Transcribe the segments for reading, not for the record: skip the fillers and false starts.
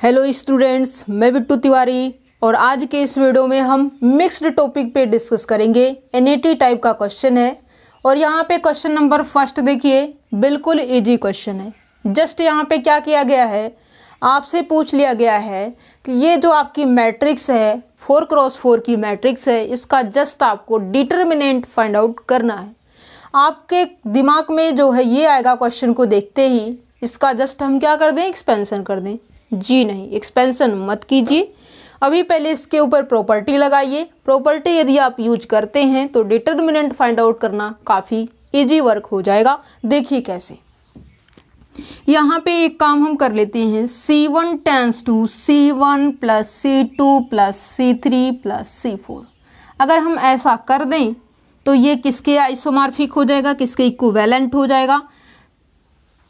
Hello students, मैं बिट्टू तिवारी और आज के इस वीडियो में हम मिक्स्ड टॉपिक पे डिस्कस करेंगे। एनईटी टाइप का क्वेश्चन है और यहाँ पे क्वेश्चन नंबर फर्स्ट देखिए, बिल्कुल इजी क्वेश्चन है। जस्ट यहाँ पे क्या किया गया है, आपसे पूछ लिया गया है कि ये जो आपकी मैट्रिक्स है 4x4 की मैट्रिक्स है, इसका जस्ट आपको डिटर्मिनेंट फाइंड आउट करना है। आपके दिमाग में जो है ये आएगा क्वेश्चन को देखते ही, इसका जस्ट हम क्या कर दें, एक्सपेंशन कर दें। जी नहीं, एक्सपेंशन मत कीजिए, अभी पहले इसके ऊपर प्रॉपर्टी लगाइए। प्रॉपर्टी यदि आप यूज करते हैं तो डिटर्मिनेंट फाइंड आउट करना काफ़ी इजी वर्क हो जाएगा। देखिए कैसे, यहाँ पे एक काम हम कर लेते हैं, C1 tends to C1 plus C2 plus C3 plus C4। अगर हम ऐसा कर दें तो ये किसके आइसोमॉर्फिक हो जाएगा, किसके इक्विवेलेंट हो जाएगा।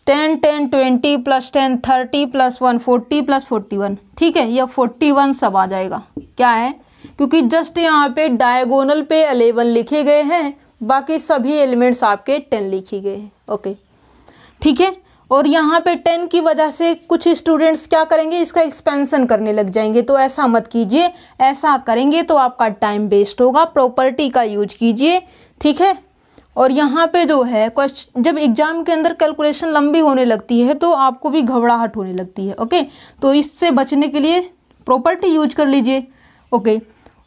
10 10 20 प्लस 10 30 प्लस 1 40 प्लस 41, ठीक है, यह 41 सब आ जाएगा। क्या है, क्योंकि जस्ट यहाँ पे डायगोनल पे 11 लिखे गए हैं, बाकी सभी एलिमेंट्स आपके 10 लिखे गए हैं। ओके, ठीक है। और यहाँ पे 10 की वजह से कुछ स्टूडेंट्स क्या करेंगे, इसका एक्सपेंशन करने लग जाएंगे, तो ऐसा मत कीजिए। ऐसा करेंगे तो आपका टाइम वेस्ट होगा। प्रॉपर्टी का यूज कीजिए, ठीक है। और यहाँ पे जो है क्वेश्चन, जब एग्जाम के अंदर कैलकुलेशन लंबी होने लगती है तो आपको भी घबराहट होने लगती है। ओके, तो इससे बचने के लिए प्रॉपर्टी यूज कर लीजिए। ओके,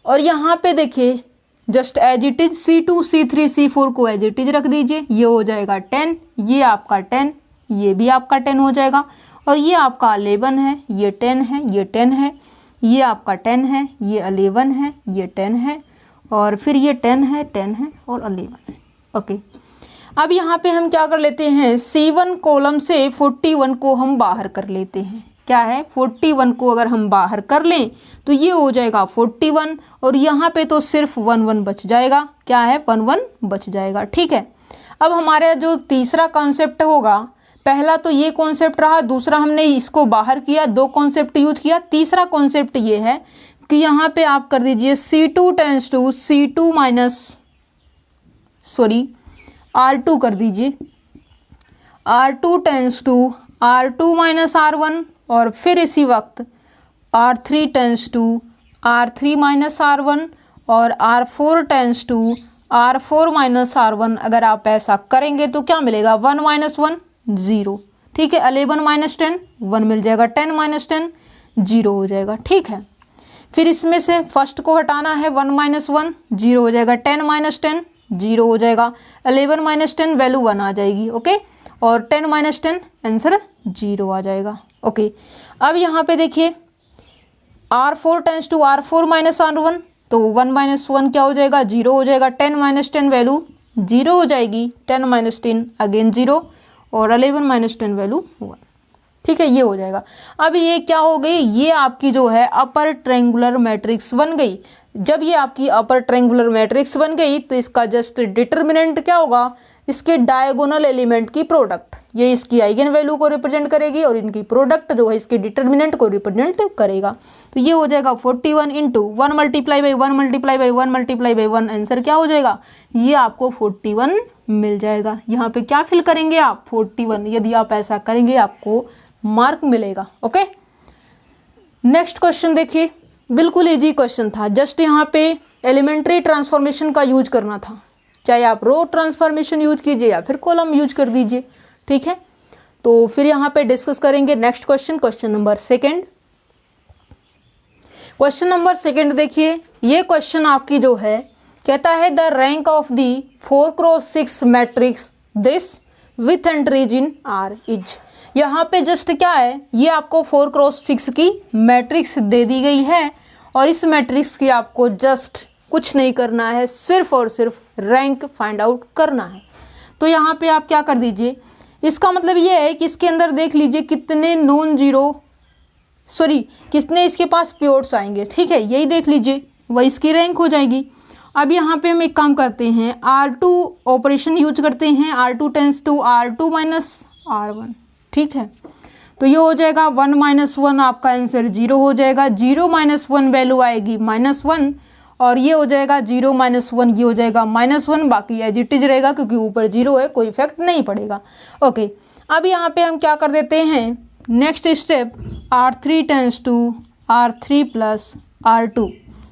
और यहाँ पे देखिए just as it is C2 C3 C4 को एज इट इज रख दीजिए। ये हो जाएगा 10, ये आपका 10, ये भी आपका 10 हो जाएगा। और ये आपका 11 है, ये 10 है, ये 10 है, ये आपका 10 है, ये 11 है, ये 10 है, और फिर ये 10 है, 10 है और 11 है। ओके, अब यहाँ पे हम क्या कर लेते हैं, C1 कॉलम से 41 को हम बाहर कर लेते हैं। क्या है, 41 को अगर हम बाहर कर लें तो ये हो जाएगा 41, और यहाँ पे तो सिर्फ 1 1 बच जाएगा। क्या है, 1 1 बच जाएगा, ठीक है। अब हमारा जो तीसरा कॉन्सेप्ट होगा, पहला तो ये कॉन्सेप्ट रहा, दूसरा हमने इसको बाहर किया, दो कॉन्सेप्ट यूज किया। तीसरा कॉन्सेप्ट ये है कि यहाँ पे आप कर दीजिए C2 tense to C2 minus R2 कर दीजिए, R2 tense to R2 minus R1, और फिर इसी वक्त R3 tends to R3 minus R1, और R4 tense to R4 minus R1। अगर आप ऐसा करेंगे तो क्या मिलेगा, 1 माइनस 1 0, ठीक है। 11 माइनस 10 1 मिल जाएगा, 10 माइनस 10 0 हो जाएगा, ठीक है। फिर इसमें से फर्स्ट को हटाना है, 1 माइनस 1 0 हो जाएगा, 10 माइनस 10 0 हो जाएगा, 11 माइनस 10 वैल्यू 1 आ जाएगी। ओके, और 10 माइनस 10 आंसर 0 आ जाएगा। ओके, अब यहाँ पे देखिए R4 tense to R4 minus R1, तो 1 माइनस 1 क्या हो जाएगा, 0 हो जाएगा, 10 माइनस 10 वैल्यू 0 हो जाएगी, 10 माइनस 10 अगेन 0, और 11 माइनस 10 वैल्यू 1, ठीक है, ये हो जाएगा। अब ये क्या हो गई, ये आपकी जो है अपर ट्रायंगुलर मैट्रिक्स बन गई। जब ये आपकी अपर ट्रायंगुलर मैट्रिक्स बन गई तो इसका जस्ट डिटर्मिनेंट क्या होगा, इसके डायगोनल एलिमेंट की प्रोडक्ट, ये इसकी आइगन वैल्यू को रिप्रेजेंट करेगी और इनकी प्रोडक्ट जो है इसके डिटर्मिनेंट को रिप्रेजेंट करेगा। तो ये हो जाएगा 41 into 1 multiply by 1 multiply by 1 multiply by 1, answer क्या हो जाएगा, ये आपको 41 मिल जाएगा। यहाँ पे क्या फिल करेंगे आप, 41। यदि आप ऐसा करेंगे आपको मार्क मिलेगा। ओके, नेक्स्ट क्वेश्चन देखिए, बिल्कुल इजी क्वेश्चन था। जस्ट यहाँ पे एलिमेंट्री ट्रांसफॉर्मेशन का यूज करना था, चाहे आप रो ट्रांसफॉर्मेशन यूज कीजिए या फिर कॉलम यूज कर दीजिए, ठीक है। तो फिर यहाँ पे डिस्कस करेंगे next question, question number second. Question number second देखिए, ये क्वेश्चन आपकी जो है कहता है the rank of the 4x6 matrix this with entries in R is. यहाँ पे जस्ट क्या है, ये आपको 4x6 की मैट्रिक्स दे दी गई है और इस मैट्रिक्स की आपको जस्ट कुछ नहीं करना है, सिर्फ और सिर्फ रैंक फाइंड आउट करना है। तो यहाँ पे आप क्या कर दीजिए, इसका मतलब ये है कि इसके अंदर देख लीजिए कितने कितने इसके पास प्योर्स आएंगे, ठीक है, यही देख लीजिए, वही इसकी रैंक हो जाएगी। अब यहाँ पे हम एक काम करते हैं, R2 ऑपरेशन यूज करते हैं, R2 tense to R2 minus R1, ठीक है। तो ये हो जाएगा 1 माइनस 1, आपका आंसर 0 हो जाएगा। 0 माइनस 1 वैल्यू आएगी -1, और ये हो जाएगा 0 माइनस 1, ये हो जाएगा -1, बाकी एज इट इज रहेगा क्योंकि ऊपर 0 है, कोई इफेक्ट नहीं पड़ेगा। ओके, अब यहाँ पे हम क्या कर देते हैं, next step R3 tends to R3 plus R2।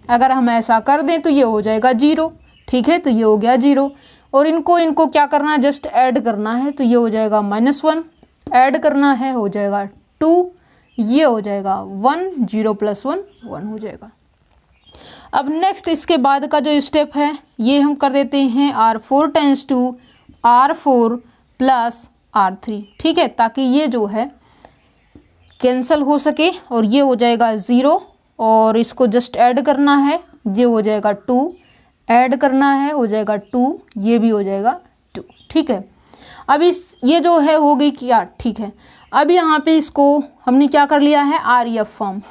अगर हम ऐसा कर दें तो ये हो जाएगा 0, ठीक है, तो ये हो गया 0। और इनको क्या करना है, जस्ट ऐड करना है, तो ये हो जाएगा -1, ऐड करना है, हो जाएगा 2, ये हो जाएगा 1, 0 + 1 1 हो जाएगा। अब नेक्स्ट इसके बाद का जो स्टेप है ये हम कर देते हैं R4 tense to R4 plus R3, ठीक है, ताकि ये जो है कैंसिल हो सके और ये हो जाएगा 0 और इसको जस्ट ऐड करना है, ये हो जाएगा 2, ऐड करना है, हो जाएगा 2, ये भी हो जाएगा 2, ठीक है। अब ये जो है हो गई क्या, ठीक है। अब यहाँ पे इसको हमने क्या कर लिया है, REF फॉर्म,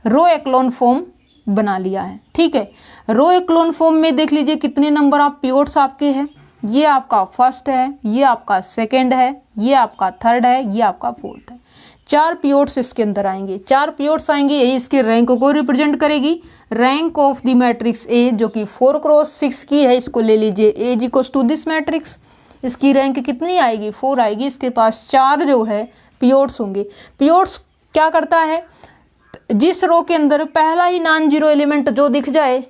रो एक्लोन फॉर्म बना लिया है, ठीक है। रो एक्लोन फॉर्म में देख लीजिए कितने नंबर ऑफ पिवोट्स आपके हैं, ये आपका फर्स्ट है, ये आपका सेकंड है, ये आपका थर्ड है, ये आपका फोर्थ है। 4 पिवोट्स इसके अंदर आएंगे, 4 पिवोट्स आएंगे, यही इसके रैंक को रिप्रेजेंट करेगी। Rank of the matrix A जो कि 4 × 6 की है, इसको ले लीजिए, A is equals to this matrix. इसकी रैंक कितनी आएगी, 4 आएगी। इसके पास 4 जो है पिवोट्स होंगे। पिवोट्स क्या करता है, जिस रो के अंदर पहला ही नॉन जीरो एलिमेंट जो दिख जाए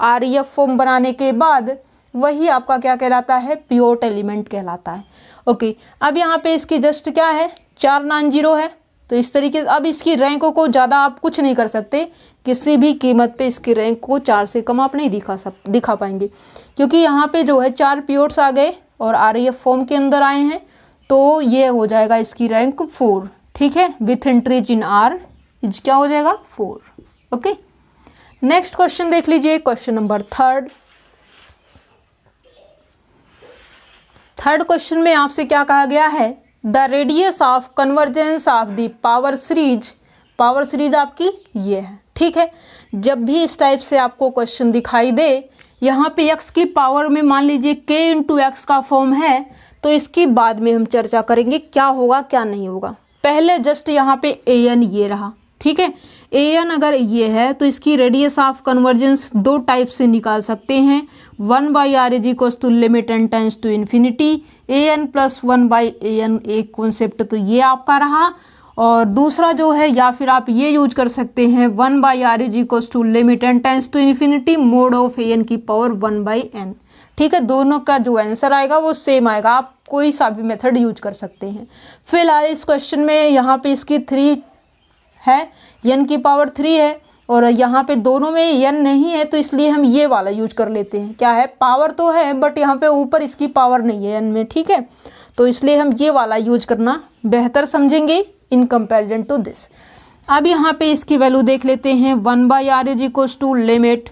REF फॉर्म बनाने के बाद, वही आपका क्या कहलाता है, पिवोट एलिमेंट कहलाता है। ओके, अब यहाँ पे इसकी जस्ट क्या है, 4 नॉन जीरो है, तो इस तरीके से अब इसकी रैंक को ज़्यादा आप कुछ नहीं कर सकते, किसी भी कीमत पे इसकी रैंक को 4 से कम आप नहीं दिखा पाएंगे, क्योंकि यहाँ पे जो है 4 पिवोट्स आ गए और REF फॉर्म के अंदर आए हैं, तो ये हो जाएगा इसकी रैंक 4, ठीक है। With entries in R is क्या हो जाएगा 4। ओके, नेक्स्ट क्वेश्चन देख लीजिए, क्वेश्चन नंबर 3। थर्ड क्वेश्चन में आपसे क्या कहा गया है, the radius of convergence of the power series आपकी ये है, ठीक है। जब भी इस टाइप से आपको क्वेश्चन दिखाई दे, यहाँ पे x की पावर में मान लीजिए k × x का फॉर्म है, तो इसकी बाद में हम चर्चा करेंगे क्या होगा क्या नहीं होगा। पहले जस्ट यहाँ पे an ये रहा, ठीक है। an अगर ये है तो इसकी रेडियस ऑफ कन्वर्जेंस 2 टाइप से निकाल सकते हैं। 1/r is equals to limit n tends to infinity an + 1/an, एक कॉन्सेप्ट तो ये आपका रहा। और दूसरा जो है, या फिर आप ये यूज कर सकते हैं 1/r is equals to limit n tends to infinity mod of an की पावर 1/n, ठीक है। दोनों का जो आंसर आएगा वो सेम आएगा, आप कोई सा भी मेथड यूज कर सकते हैं। फिलहाल इस क्वेश्चन में यहाँ पे इसकी 3 है, n की पावर 3 है, और यहाँ पे दोनों में n नहीं है, तो इसलिए हम ये वाला यूज कर लेते हैं। क्या है, पावर तो है बट यहाँ पे ऊपर इसकी पावर नहीं है n में, ठीक है, तो इसलिए हम ये वाला यूज करना बेहतर समझेंगे इन कंपैरिजन टू दिस। अब यहाँ पे इसकी वैल्यू देख लेते हैं, 1/r is equals to limit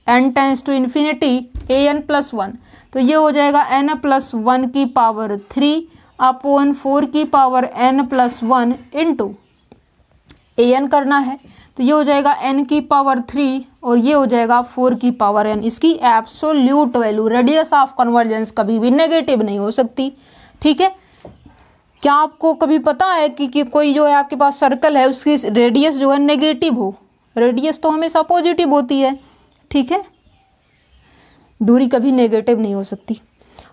n tends to infinity an + 1, तो ये हो जाएगा n + 1 की पावर 3 अपॉन 4 की पावर n + 1 इंटू an करना है, तो ये हो जाएगा n की पावर 3 और ये हो जाएगा 4 की पावर n। इसकी absolute value, radius of convergence कभी भी नेगेटिव नहीं हो सकती, ठीक है। क्या आपको कभी पता है कि कोई जो है आपके पास सर्कल है उसकी रेडियस जो है नेगेटिव हो, रेडियस तो हमेशा पॉजिटिव होती है, ठीक है, दूरी कभी नेगेटिव नहीं हो सकती।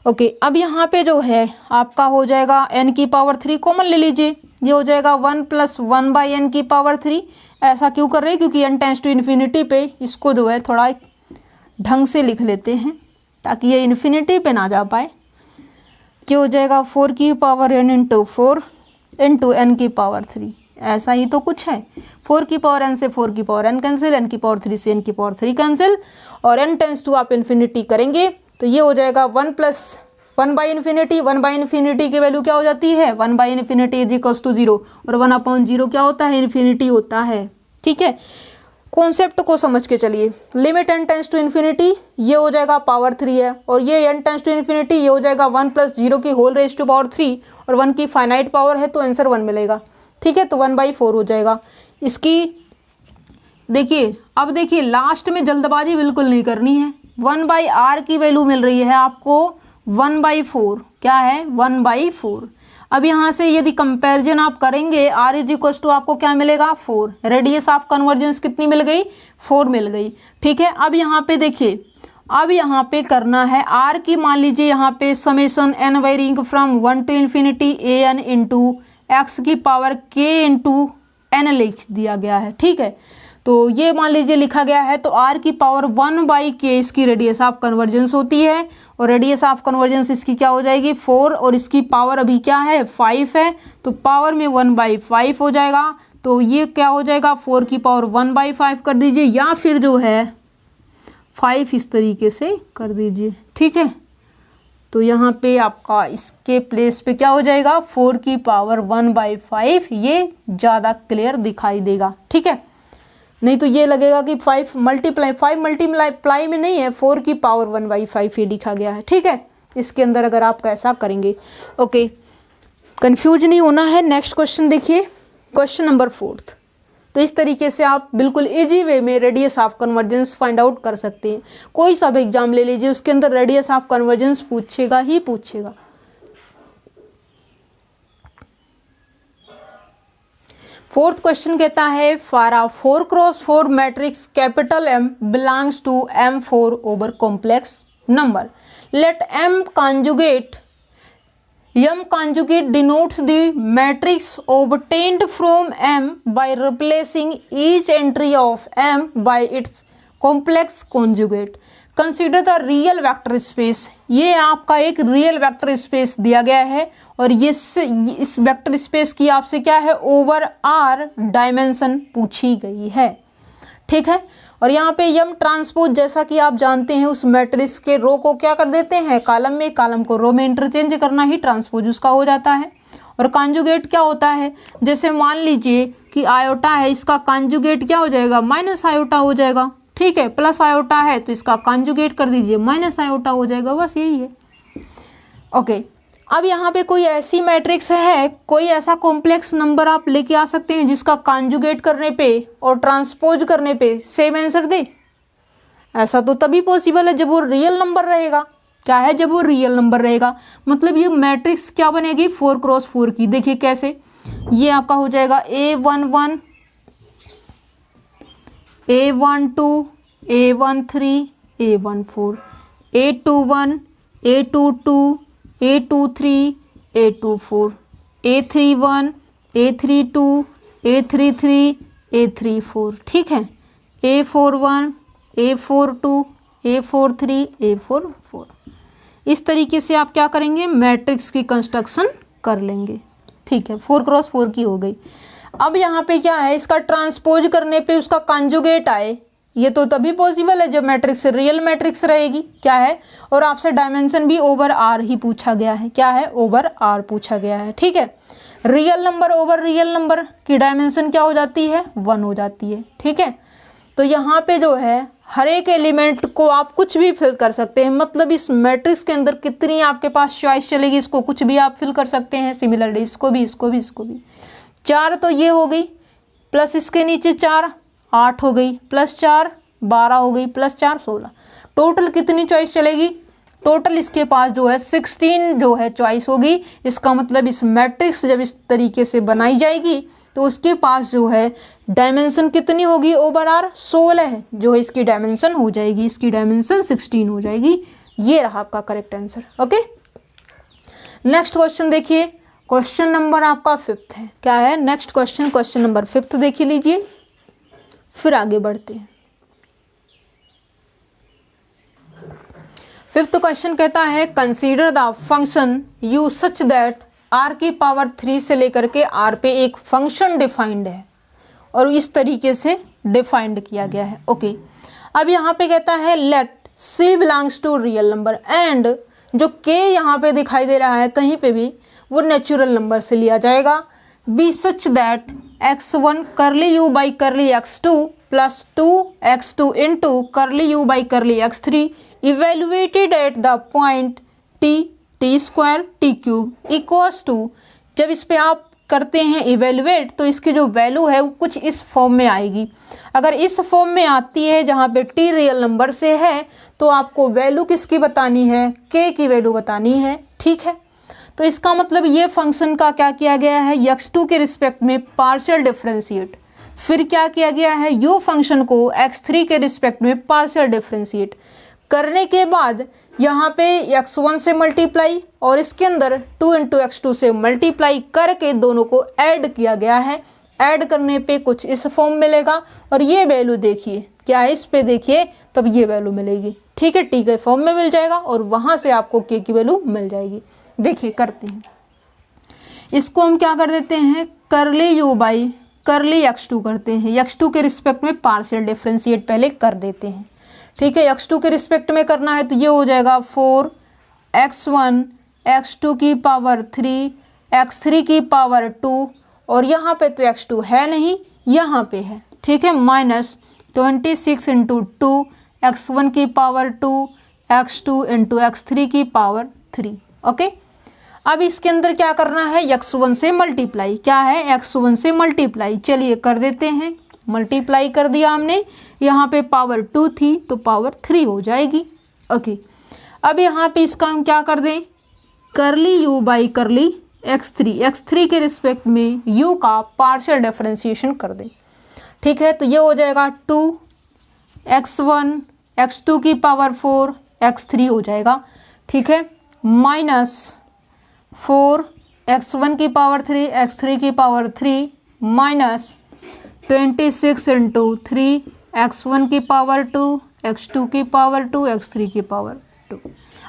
ओके, अब यहाँ पे जो है आपका हो जाएगा n की पावर 3 कॉमन ले लीजिए, ये हो जाएगा 1 + 1/n की पावर 3। ऐसा क्यों कर रहे हैं, क्योंकि n टेंस टू इन्फिनिटी पे इसको जो है थोड़ा ढंग से लिख लेते हैं ताकि ये इन्फिनिटी पे ना जा पाए। क्या हो जाएगा 4 की power n into 4 into n की पावर 3, ऐसा ही तो कुछ है। 4 की पावर n से 4 की पावर n कैंसिल, n की पावर 3 से n की पावर 3 कैंसिल, और n टेंस टू आप इन्फिनिटी करेंगे तो ये हो जाएगा 1 + 1/∞। 1/∞ की वैल्यू क्या हो जाती है, 1/∞ इज इक्वल्स टू 0, और 1/0 क्या होता है, इन्फिनिटी होता है, ठीक है। कॉन्सेप्ट को समझ के चलिए, limit n tends to infinity ये हो जाएगा पावर 3 है, और ये n टेंस टू इन्फिनिटी ये हो जाएगा 1 + 0 की होल रेज़ टू पावर 3, और 1 की फाइनाइट पावर है तो आंसर 1 मिलेगा, ठीक है, तो 1/4 हो जाएगा। इसकी देखिए, अब देखिए लास्ट में जल्दबाजी बिल्कुल नहीं करनी है। 1/r की वैल्यू मिल रही है आपको 1/4, क्या है 1/4। अब यहाँ से यदि कंपैरिजन आप करेंगे r इज इक्वल्स टू आपको क्या मिलेगा 4, रेडियस ऑफ कन्वर्जेंस कितनी मिल गई 4 मिल गई, ठीक है। अब यहाँ पे देखिए, अब यहाँ पे करना है r की, मान लीजिए यहाँ पे summation n varying from 1 to ∞ an into x की पावर k इंटू एन लिख दिया गया है, ठीक है। तो ये मान लीजिए लिखा गया है, तो r की पावर 1/k इसकी रेडियस ऑफ कन्वर्जेंस होती है, और रेडियस ऑफ कन्वर्जेंस इसकी क्या हो जाएगी 4, और इसकी पावर अभी क्या है 5 है, तो पावर में 1/5 हो जाएगा। तो ये क्या हो जाएगा 4 की पावर 1/5 कर दीजिए, या फिर जो है 5 इस तरीके से कर दीजिए, ठीक है। तो यहाँ पे आपका इसके प्लेस पे क्या हो जाएगा 4 की पावर 1/5, ये ज़्यादा क्लियर दिखाई देगा, ठीक है। नहीं तो ये लगेगा कि 5 मल्टीप्लाई में नहीं है, 4 की पावर 1/5 ये लिखा गया है, ठीक है। इसके अंदर अगर आप ऐसा करेंगे, ओके, कंफ्यूज नहीं होना है। नेक्स्ट क्वेश्चन देखिए, क्वेश्चन नंबर 4। तो इस तरीके से आप बिल्कुल इजी वे में radius of convergence find out कर सकते हैं। कोई सा भी एग्जाम ले लीजिए, उसके अंदर रेडियस ऑफ कन्वर्जेंस पूछेगा ही पूछेगा। फोर्थ क्वेश्चन कहता है for a 4x4 matrix capital M belongs to M4 over complex number, let M conjugate denotes the matrix obtained from M by replacing each entry of M by its complex conjugate. Consider the real vector space. ये आपका एक real vector space दिया गया है, और ये इस vector space की आपसे क्या है ओवर R डायमेंशन पूछी गई है, ठीक है। और यहाँ पे यम ट्रांसपोज जैसा कि आप जानते हैं उस मैट्रिक्स के रो को क्या कर देते हैं कॉलम में, कॉलम को रो में इंटरचेंज करना ही ट्रांसपोज उसका हो जाता है। और कॉन्जुगेट क्या होता है, जैसे मान लीजिए कि आयोटा है, इसका कॉन्जुगेट क्या हो जाएगा माइनस आयोटा हो जाएगा, ठीक है। प्लस आयोटा है तो इसका कॉन्जुगेट कर दीजिए माइनस आयोटा हो जाएगा, बस यही है, ओके। अब यहाँ पे कोई ऐसी मैट्रिक्स है, कोई ऐसा कॉम्प्लेक्स नंबर आप लेके आ सकते हैं जिसका कॉन्जुगेट करने पे और ट्रांसपोज करने पे सेम आंसर दे। ऐसा तो तभी पॉसिबल है जब वो रियल नंबर रहेगा। क्या है, जब वो रियल नंबर रहेगा, मतलब ये मैट्रिक्स क्या बनेगी 4x4 की। देखिए कैसे, ये आपका हो जाएगा A11 A12 A13 A14 A21 A22 A23 A24 A31 A32 A33 A34, ठीक है। A41 A42 A43 A44, इस तरीके से आप क्या करेंगे मैट्रिक्स की कंस्ट्रक्शन कर लेंगे, ठीक है। 4x4 की हो गई। अब यहाँ पे क्या है, इसका ट्रांसपोज करने पे उसका कॉन्जुगेट आए, ये तो तभी पॉसिबल है जब मैट्रिक्स रियल मैट्रिक्स रहेगी, क्या है। और आपसे डायमेंशन भी ओवर R ही पूछा गया है, क्या है ओवर R पूछा गया है, ठीक है। Real number over real number की डायमेंशन क्या हो जाती है 1 हो जाती है, ठीक है। तो यहाँ पे जो है हर एक एलिमेंट को आप कुछ भी फिल कर सकते हैं, मतलब इस मैट्रिक्स के अंदर कितनी आपके पास चॉइस चलेगी, इसको कुछ भी आप फिल कर सकते हैं। सिमिलरली इसको भी इसको भी इसको भी। 4 तो ये हो गई, प्लस इसके नीचे 4 8 हो गई, प्लस 4 12 हो गई, प्लस 4 16। टोटल कितनी चॉइस चलेगी, टोटल इसके पास जो है 16 जो है चॉइस होगी। इसका मतलब इस मैट्रिक्स जब इस तरीके से बनाई जाएगी तो उसके पास जो है डायमेंशन कितनी होगी ओवर R 16 है, जो है इसकी डायमेंशन हो जाएगी, इसकी डायमेंशन 16 हो जाएगी। ये रहा आपका correct answer, okay. Next question देखिए, क्वेश्चन नंबर आपका 5th है, क्या है next question, question number 5th देखिए लीजिए, फिर आगे बढ़ते हैं। 5th क्वेश्चन कहता है consider the function you such that R की पावर 3 से लेकर के R पे एक फंक्शन डिफाइंड है, और इस तरीके से डिफाइंड किया गया है, ओके। अब यहाँ पे कहता है let C belongs to real number, and जो K यहाँ पे दिखाई दे रहा है कहीं पे भी वो नेचुरल नंबर से लिया जाएगा। बी सच दैट x1 करली u by curly x2 plus 2x2 into curly u by curly x3 evaluated at the point t square t cube equals to, जब इस पे आप करते हैं इवेल्युएट तो इसकी जो वैल्यू है वो कुछ इस फॉर्म में आएगी। अगर इस फॉर्म में आती है जहाँ पे t रियल नंबर से है तो आपको वैल्यू किसकी बतानी है, k की वैल्यू बतानी है, ठीक है। तो इसका मतलब ये फंक्शन का क्या किया गया है, x2 के रिस्पेक्ट में पार्शियल डिफरेंशिएट, फिर क्या किया गया है यू फंक्शन को x3 के रिस्पेक्ट में पार्शियल डिफरेंशिएट करने के बाद यहाँ पे x1 से मल्टीप्लाई और इसके अंदर 2 इंटू x2 से मल्टीप्लाई करके दोनों को ऐड किया गया है। ऐड करने पे कुछ इस फॉर्म मिलेगा और ये वैल्यू देखिए क्या है, इस पे देखिए तब ये वैल्यू मिलेगी। ठीक है, टी के फॉर्म में मिल जाएगा और वहाँ से आपको के की वैल्यू मिल जाएगी। देखिए करते हैं, इसको हम क्या कर देते हैं, करली यू बाई करली x2 करते हैं। x2 के रिस्पेक्ट में पार्शियल डिफरेंशिएट पहले कर देते हैं। ठीक है, x2 के रिस्पेक्ट में करना है तो ये हो जाएगा 4x1 x2 की पावर 3 x3 की पावर 2 और यहाँ पे तो x2 है नहीं, यहाँ पे है। ठीक है, माइनस 26 इंटू 2 x1 की पावर 2 x2 इंटू x3 की पावर 3। ओके, अब इसके अंदर क्या करना है, x1 से मल्टीप्लाई। क्या है, x1 से मल्टीप्लाई। चलिए कर देते हैं, मल्टीप्लाई कर दिया हमने, यहाँ पे पावर 2 थी तो पावर 3 हो जाएगी। ओके, अब यहाँ पे इसका हम क्या कर दें, करली यू बाई करली x3 के रिस्पेक्ट में u का पार्शियल डिफरेंशिएशन कर दें। ठीक है, तो ये हो जाएगा 2x1 x2 की पावर 4 x3 हो जाएगा। ठीक है, माइनस 4x1 की पावर 3 x3 की पावर 3 माइनस 26 इंटू 3 x1 की पावर 2 x2 की पावर 2 x3 की पावर 2।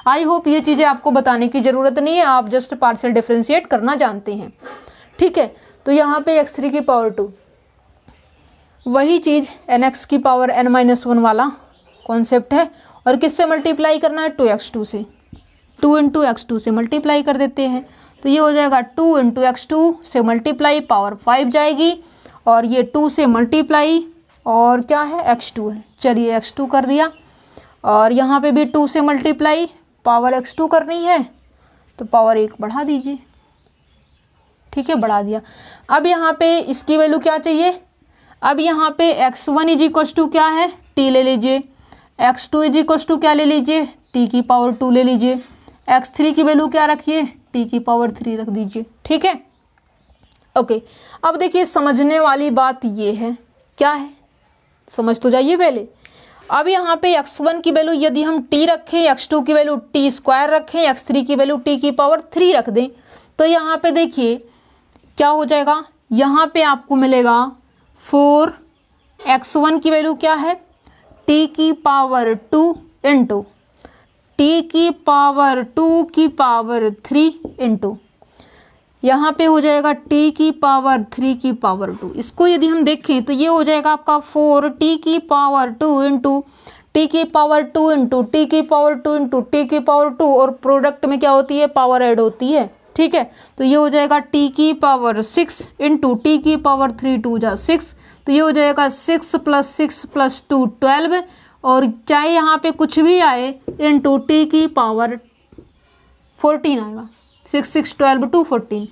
आई होप ये चीज़ें आपको बताने की ज़रूरत नहीं है, आप जस्ट पार्शियल डिफरेंशिएट करना जानते हैं। ठीक है, तो यहाँ पे x3 की पावर 2, वही चीज़ nx की पावर n-1 वाला कॉन्सेप्ट है और किससे मल्टीप्लाई करना है, 2x2 से। 2 इंटू x2 से मल्टीप्लाई कर देते हैं तो ये हो जाएगा 2 इंटू x2 से मल्टीप्लाई पावर 5 जाएगी और ये 2 से मल्टीप्लाई और क्या है, x2 है। चलिए x2 कर दिया और यहाँ पे भी 2 से मल्टीप्लाई पावर x2 करनी है तो पावर 1 बढ़ा दीजिए। ठीक है, बढ़ा दिया। अब यहाँ पे इसकी वैल्यू क्या चाहिए, अब यहाँ पे x1 इज इक्वल टू क्या है, t ले लीजिए, x2 इज इक्वल टू क्या ले लीजिए, t की पावर 2 ले लीजिए, x3 की वैल्यू क्या रखिए, t की पावर 3 रख दीजिए। ठीक है, ओके। अब देखिए समझने वाली बात ये है, क्या है, समझ तो जाइए पहले। अब यहाँ पे x1 की वैल्यू यदि हम t रखें, x2 की वैल्यू t स्क्वायर रखें, x3 की वैल्यू t की पावर 3 रख दें तो यहाँ पे देखिए क्या हो जाएगा, यहाँ पे आपको मिलेगा 4x1 की वैल्यू क्या है, t की पावर 2 इंटू t की पावर 2 की पावर 3 इंटू यहाँ पे हो जाएगा t की पावर 3 की पावर 2। इसको यदि हम देखें तो ये हो जाएगा आपका 4t की पावर 2 इंटू टी की पावर 2 इंटू टी की पावर 2 इंटू टी की पावर 2 और प्रोडक्ट में क्या होती है, पावर ऐड होती है। ठीक है, तो ये हो जाएगा t की पावर 6 इंटू टी की पावर 3 2 जा 6 तो ये हो जाएगा 6 + 6 + 2 12 और चाहे यहाँ पे कुछ भी आए इंटू टी की पावर 14 आएगा, 6 6 12 2 14।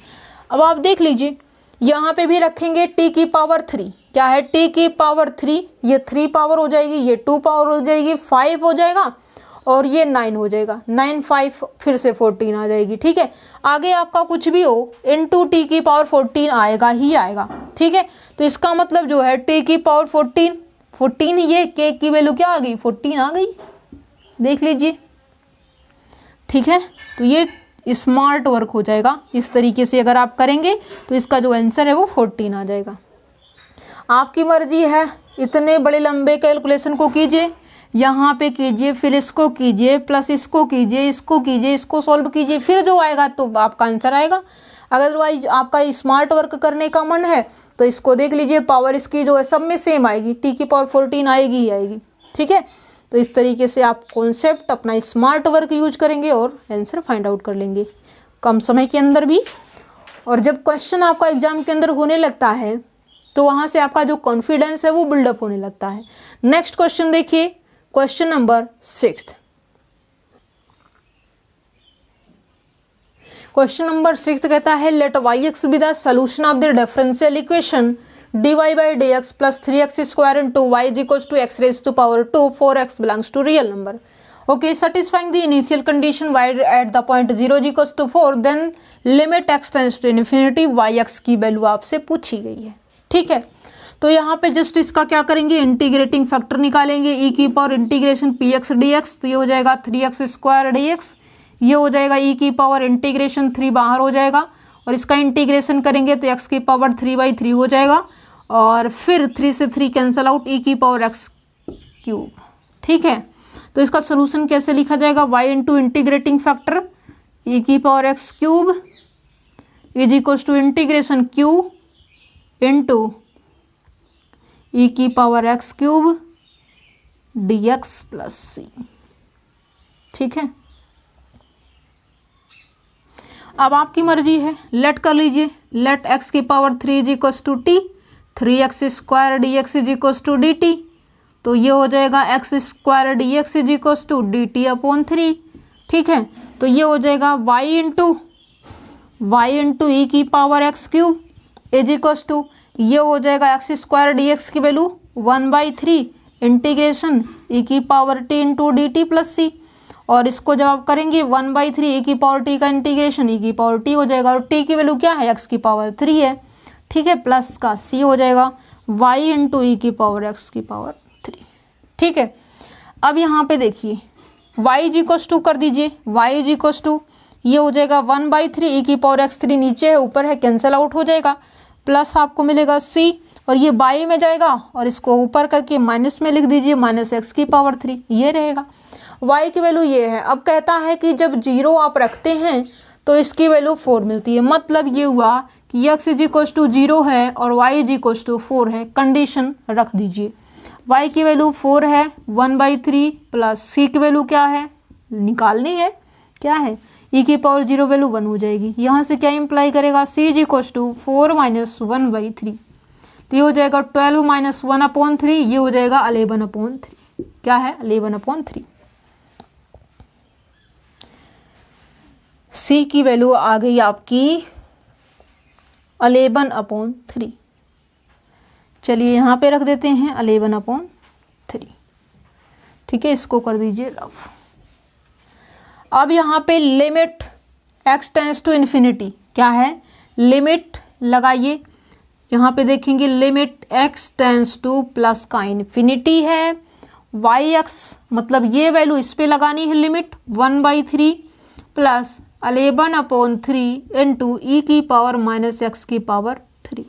अब आप देख लीजिए यहाँ पे भी रखेंगे टी की पावर 3, क्या है टी की पावर 3, ये 3 पावर हो जाएगी, ये 2 पावर हो जाएगी, 5 हो जाएगा और ये 9 हो जाएगा, 9 5 फिर से 14 आ जाएगी। ठीक है, आगे आपका कुछ भी हो इंटू टी की पावर 14 आएगा ही आएगा। ठीक है, तो इसका मतलब जो है टी की पावर 14 ये के की वैल्यू क्या आ गई, 14 आ गई, देख लीजिए। ठीक है, तो ये स्मार्ट वर्क हो जाएगा। इस तरीके से अगर आप करेंगे तो इसका जो आंसर है वो 14 आ जाएगा। आपकी मर्जी है, इतने बड़े लंबे कैलकुलेशन को कीजिए, यहाँ पे कीजिए, फिर इसको कीजिए, प्लस इसको कीजिए, इसको कीजिए, इसको सॉल्व कीजिए, फिर जो आएगा तो आपका आंसर आएगा। अदरवाइज आपका स्मार्ट वर्क करने का मन है तो इसको देख लीजिए, पावर इसकी जो है सब में सेम आएगी, टी की पावर 14 आएगी ही आएगी। ठीक है, तो इस तरीके से आप कॉन्सेप्ट अपना स्मार्ट वर्क यूज करेंगे और आंसर फाइंड आउट कर लेंगे कम समय के अंदर भी। और जब क्वेश्चन आपका एग्जाम के अंदर होने लगता है तो वहाँ से आपका जो कॉन्फिडेंस है वो बिल्डअप होने लगता है। नेक्स्ट क्वेश्चन देखिए, क्वेश्चन नंबर 6। क्वेश्चन नंबर 6 कहता है let y(x) be the solution of the differential equation dy by dx plus 3x square into y is equals to x raised to power 2 4x belongs to real number. Okay, satisfying the initial condition y at the point 0 is equals to 4 then limit x tends to infinity yx की value आपसे पूछी गई है। ठीक है, तो यहाँ पे जस्ट इसका क्या करेंगे, इंटीग्रेटिंग फैक्टर निकालेंगे, ई की power integration P x D x, तो ये हो जाएगा 3x स्क्वायर डी एक्स, ये हो जाएगा ई की पावर इंटीग्रेशन 3 बाहर हो जाएगा और इसका इंटीग्रेशन करेंगे तो x की पावर 3/3 हो जाएगा और फिर 3 से 3 कैंसिल आउट, ई की पावर x क्यूब। ठीक है, तो इसका सोल्यूशन कैसे लिखा जाएगा, y into integrating factor e की power x cube is equals to integration q into e की power x cube d x plus c. ठीक है, अब आपकी मर्जी है, लेट कर लीजिए, लेट x की power 3 is equals to t, 3x square d x is equals to d t, तो ये हो जाएगा x square d x is equals to d t upon 3। ठीक है, तो ये हो जाएगा y इंटू ई की power x cube is equals to, ये हो जाएगा x स्क्वायर डी एक्स की वैल्यू 1/3 इंटीग्रेशन ई की power t into d t plus c, और इसको जब आप करेंगे 1/3 ई की पावर t का इंटीग्रेशन ई की पावर t हो जाएगा और t की वैल्यू क्या है, x की पावर 3 है। ठीक है, प्लस का c हो जाएगा y इंटू ई की पावर x की पावर 3। ठीक है, अब यहाँ पे देखिए y इज इक्वल्स टू कर दीजिए, y इज इक्वल्स टू ये हो जाएगा 1/3 ई की पावर x 3 नीचे है ऊपर है कैंसिल आउट हो जाएगा, प्लस आपको मिलेगा c और ये बाई में जाएगा और इसको ऊपर करके माइनस में लिख दीजिए, माइनस x की पावर 3 ये रहेगा। y की वैल्यू ये है। अब कहता है कि जब 0 आप रखते हैं तो इसकी वैल्यू 4 मिलती है, मतलब ये हुआ कि x इज इक्वल्स टू 0 है और y इज इक्वल्स टू 4 है। कंडीशन रख दीजिए, y की वैल्यू 4 है 1/3 प्लस c की वैल्यू क्या है निकालनी है, क्या है e की पावर 0 वैल्यू 1 हो जाएगी। यहाँ से क्या इंप्लाई करेगा, c is equals to 4 minus 1/3, तो ये हो जाएगा 12 माइनस 1/3, ये हो जाएगा 11/3। क्या है 11/3। c की वैल्यू आ गई आपकी 11/3। चलिए यहाँ पे रख देते हैं 11/3। ठीक है, इसको कर दीजिए रफ। अब यहाँ पे limit x tends to infinity क्या है, लिमिट लगाइए। यहाँ पे देखेंगे limit x tends to plus का इन्फिनिटी है, yx मतलब ये वैल्यू इस पे लगानी है लिमिट 1/3 प्लस 11/3 इंटू ई की पावर माइनस एक्स की पावर 3।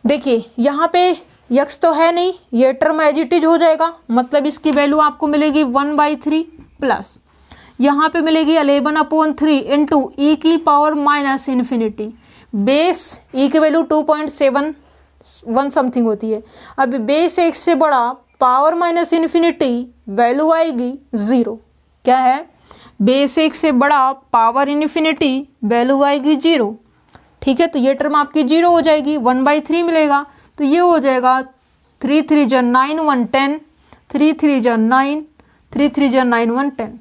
देखिए यहाँ पे x तो है नहीं, ये टर्म एज इट इज हो जाएगा, मतलब इसकी वैल्यू आपको मिलेगी 1/3 प्लस यहाँ पे मिलेगी 11/3 इंटू ई की पावर माइनस इन्फिनिटी, बेस ई की वैल्यू 2.71 समथिंग होती है। अब बेस 1 से बड़ा पावर माइनस इन्फिनिटी वैल्यू आएगी 0। क्या है, बेस 1 से बड़ा पावर इन्फिनिटी वैल्यू आएगी 0। ठीक है, तो ये टर्म आपकी 0 हो जाएगी, 1/3 मिलेगा, तो ये हो जाएगा 3 3 जा 9 1 10, 3 3 जा 9, 3 3 जा 9 1 10।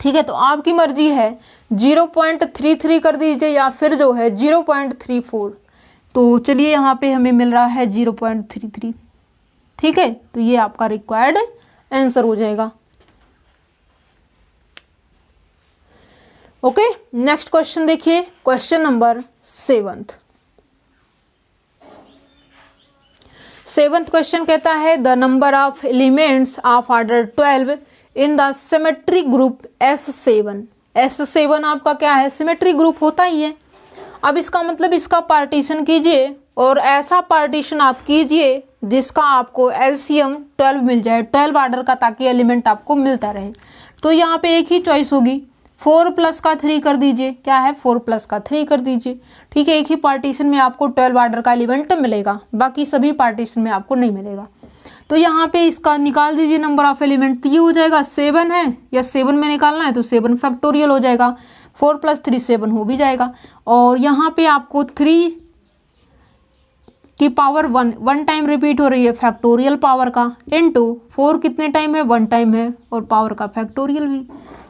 ठीक है, तो आपकी मर्जी है 0.33 कर दीजिए या फिर जो है 0.34। तो चलिए यहाँ पे हमें मिल रहा है 0.33। ठीक है, तो ये आपका रिक्वायर्ड आंसर हो जाएगा। ओके, नेक्स्ट क्वेश्चन देखिए, क्वेश्चन नंबर 7th क्वेश्चन कहता है the number of elements of order 12 in the symmetry group S7। S7 आपका क्या है, सिमेट्री ग्रुप होता ही है। अब इसका मतलब इसका पार्टीशन कीजिए और ऐसा पार्टीशन आप कीजिए जिसका आपको LCM 12 मिल जाए, 12 ऑर्डर का, ताकि एलिमेंट आपको मिलता रहे। तो यहाँ पे एक ही चॉइस होगी, 4 प्लस का 3 कर दीजिए। क्या है, 4 प्लस का 3 कर दीजिए। ठीक है, एक ही पार्टीशन में आपको 12 ऑर्डर का एलिमेंट मिलेगा, बाकी सभी पार्टीशन में आपको नहीं मिलेगा। तो यहाँ पे इसका निकाल दीजिए नंबर ऑफ एलिमेंट, तो ये हो जाएगा 7 है, या 7 में निकालना है तो 7 फैक्टोरियल हो जाएगा, 4 + 3 7 हो भी जाएगा। और यहाँ पे आपको 3 की पावर 1 टाइम रिपीट हो रही है फैक्टोरियल पावर का, इनटू 4 कितने टाइम है, 1 टाइम है, और पावर का फैक्टोरियल भी।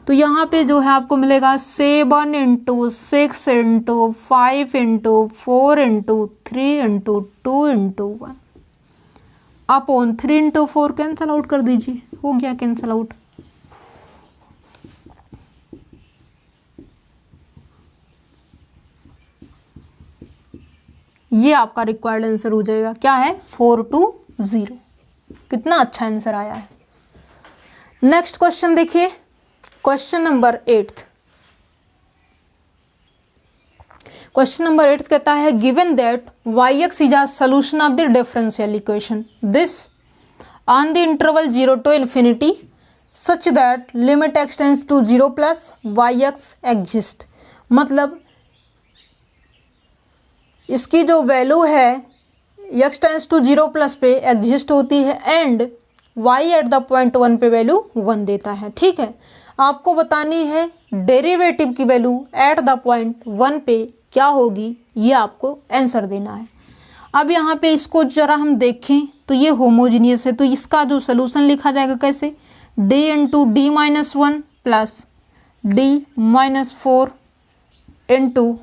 तो यहाँ पे जो है आपको मिलेगा 7 × 6 × 5 × 4 × 3 × 2 × 1 अपॉन 3 × 4 कैंसिल आउट कर दीजिए, हो गया कैंसिल आउट। ये आपका रिक्वायर्ड आंसर हो जाएगा। क्या है? 420। कितना अच्छा आंसर आया है। नेक्स्ट क्वेश्चन देखिए, क्वेश्चन नंबर 8। क्वेश्चन नंबर 8 कहता है given that yx is a solution of the differential equation this on the interval 0 to infinity such that limit x tends to 0 plus yx exist. मतलब इसकी जो value है x tends to 0 plus पे exist होती है and y at the point 1 पे value 1 देता है। ठीक है, आपको बतानी है डेरिवेटिव की वैल्यू एट द पॉइंट 1 पे क्या होगी, ये आपको आंसर देना है। अब यहाँ पे इसको जरा हम देखें तो ये होमोजीनियस है, तो इसका जो सोल्यूशन लिखा जाएगा कैसे, d into D minus 1 plus D minus 4 into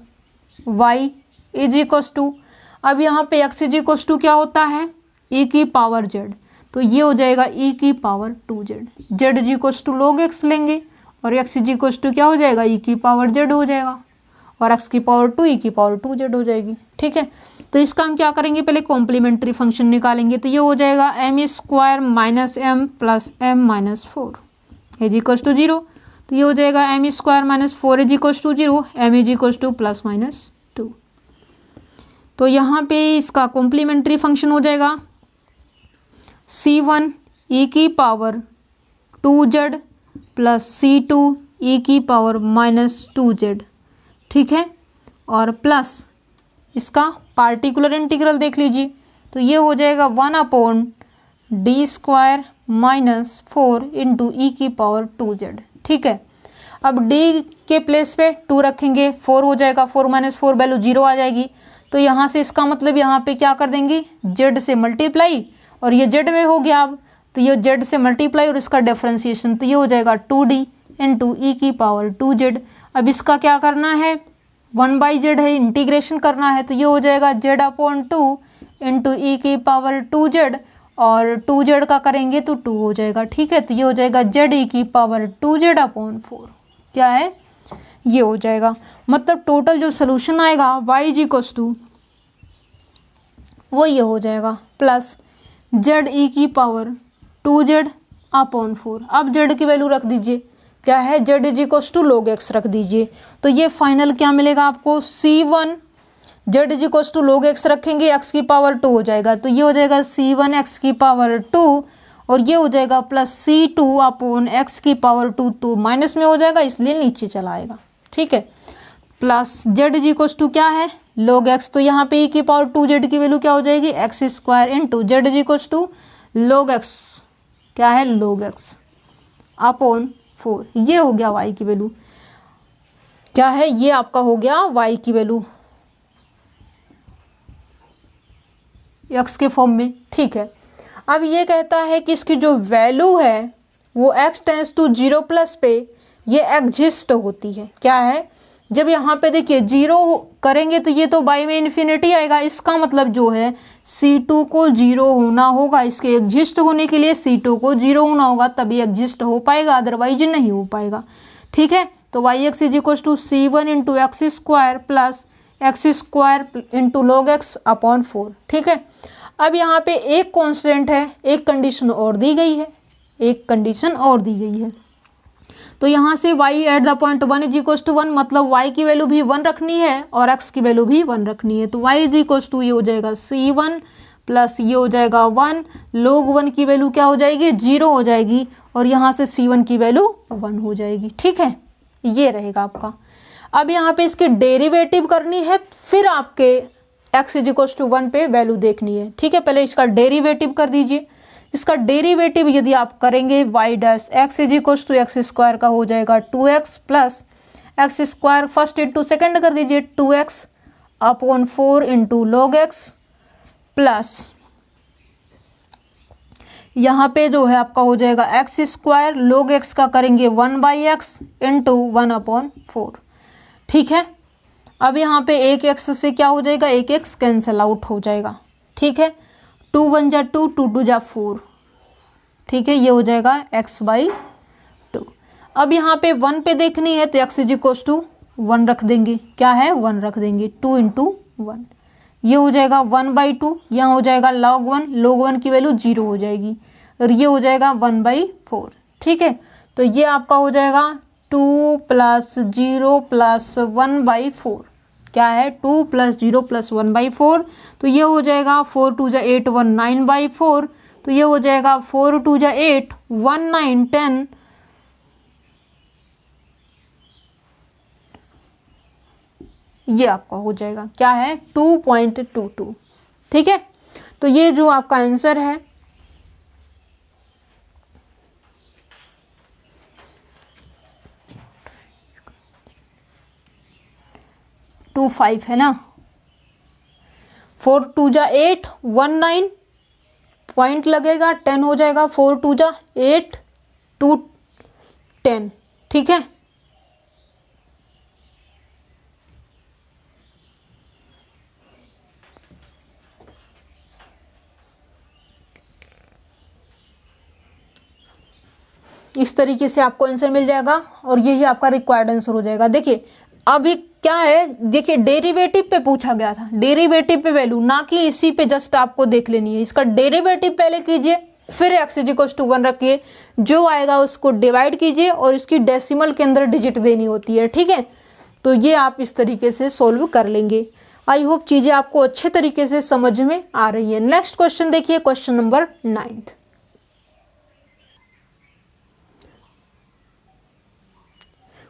y is equals to, अब यहाँ पे x इज इक्वस टू क्या होता है, e की पावर z, तो ये हो जाएगा e की power 2z। z is equals to log x लेंगे और x इज इक्वस टू क्या हो जाएगा, e की पावर z हो जाएगा और x की पावर 2 e की पावर 2z हो जाएगी। ठीक है, तो इसका हम क्या करेंगे, पहले कॉम्प्लीमेंट्री फंक्शन निकालेंगे, तो ये हो जाएगा m square minus m plus m minus 4 is equals to 0, तो ये हो जाएगा m square minus 4 is equals to 0, m is equals to plus minus 2। तो यहाँ पे इसका कॉम्प्लीमेंट्री फंक्शन हो जाएगा c1 e की power 2z plus c2 e की पावर माइनस 2z। ठीक है, और प्लस इसका पार्टिकुलर इंटीग्रल देख लीजिए, तो ये हो जाएगा 1 upon d square minus 4 into e की पावर 2z। ठीक है, अब d के प्लेस पे 2 रखेंगे, 4 हो जाएगा, 4 माइनस 4 वैल्यू 0 आ जाएगी, तो यहाँ से इसका मतलब यहाँ पे क्या कर देंगे, z से मल्टीप्लाई, और ये z में हो गया अब, तो ये z से मल्टीप्लाई और इसका डिफरेंशिएशन, तो ये हो जाएगा 2d इंटू ई की पावर 2z। अब इसका क्या करना है, 1/z है, इंटीग्रेशन करना है, तो ये हो जाएगा z अपॉन 2 इंटू ई की पावर 2z, और 2z का करेंगे तो 2 हो जाएगा। ठीक है, तो ये हो जाएगा z ई की पावर 2z अपॉन 4, क्या है, ये हो जाएगा। मतलब टोटल जो सोल्यूशन आएगा y इज इक्वल्स टू वो ये हो जाएगा प्लस z ई की पावर 2z अपॉन 4। अब z की वैल्यू रख दीजिए, क्या है, z is equals to log x रख दीजिए, तो ये फाइनल क्या मिलेगा आपको, c1 z is equals to log x रखेंगे, x की पावर 2 हो जाएगा, तो ये हो जाएगा c1 x की पावर 2, और ये हो जाएगा प्लस c2 अपॉन x की पावर 2, तो माइनस में हो जाएगा इसलिए नीचे चला आएगा। ठीक है, plus z is equals to क्या है, log x, तो यहाँ पे e की पावर 2z की वैल्यू क्या हो जाएगी, x square into z is equals to log x, क्या है, log x अपॉन 4, ये हो गया y की वैल्यू, क्या है, ये आपका हो गया y की वैल्यू x के फॉर्म में। ठीक है, अब ये कहता है कि इसकी जो वैल्यू है वो x टेंस टू 0 प्लस पे ये एग्जिस्ट होती है। क्या है, जब यहाँ पे देखिए 0 करेंगे तो ये तो बाई में इन्फिनिटी आएगा, इसका मतलब जो है c2 को 0 होना होगा, इसके एग्जिस्ट होने के लिए c2 को 0 होना होगा, तभी एग्जिस्ट हो पाएगा, अदरवाइज नहीं हो पाएगा। ठीक है, तो yx is equal to c1 into x square plus x square into log x upon 4। ठीक है, अब यहाँ पे एक कॉन्स्टेंट है, एक कंडीशन और दी गई है, एक कंडीशन और दी गई है, तो यहाँ से y at the point 1 is equal to 1, मतलब y की वैल्यू भी 1 रखनी है और x की वैल्यू भी 1 रखनी है, तो y इज इक्वल टू ये हो जाएगा c1 प्लस ये हो जाएगा 1, log 1 की वैल्यू क्या हो जाएगी, 0 हो जाएगी, और यहाँ से c1 की वैल्यू 1 हो जाएगी। ठीक है, ये रहेगा आपका। अब यहाँ पे इसकी डेरिवेटिव करनी है, फिर आपके x इज इक्वल टू 1 पे वैल्यू देखनी है। ठीक है, पहले इसका डेरिवेटिव कर दीजिए। इसका डेरिवेटिव यदि आप करेंगे y dash x is equal to x square का हो जाएगा 2x plus x square, first into second कर दीजिए, 2x upon 4 into log x plus यहाँ पे जो है आपका हो जाएगा एक्स स्क्वायर, log x का करेंगे 1/x इंटू 1 अपॉन 4। ठीक है, अब यहाँ पे एक x से क्या हो जाएगा, एक x कैंसिल आउट हो जाएगा। ठीक है, 2 1 जा 2, 2 2 जा 4। ठीक है, ये हो जाएगा x/2। अब यहाँ पे 1 पे देखनी है तो x इज इक्वल टू 1 रख देंगे, क्या है, 1 रख देंगे, 2 इंटू 1, ये हो जाएगा 1/2, यहाँ हो जाएगा log 1 की वैल्यू 0 हो जाएगी और ये हो जाएगा 1/4। ठीक है, तो ये आपका हो जाएगा 2 + 0 + 1/4। क्या है 2 + 0 + 1/4, तो ये हो जाएगा 4 × 2 = 8 19/4, तो ये हो जाएगा 4 × 2 = 8 19 10, ये आपका हो जाएगा क्या है 2.22। ठीक है, तो ये जो आपका आंसर है 25 है ना। 4 × 2 = 8 19 पॉइंट लगेगा 10 हो जाएगा 4 × 2 = 8 2 10। ठीक है, इस तरीके से आपको आंसर मिल जाएगा और यही आपका रिक्वायर्ड आंसर हो जाएगा। देखिए अभी क्या है, देखिए डेरिवेटिव पे पूछा गया था, डेरिवेटिव पे वैल्यू, ना कि इसी पे जस्ट आपको देख लेनी है। इसका डेरिवेटिव पहले कीजिए, फिर x = 1 रखिए, जो आएगा उसको डिवाइड कीजिए और इसकी डेसिमल के अंदर डिजिट देनी होती है। ठीक है, तो ये आप इस तरीके से सोल्व कर लेंगे। आई होप चीज़ें आपको अच्छे तरीके से समझ में आ रही है। नेक्स्ट क्वेश्चन देखिए, क्वेश्चन नंबर 9।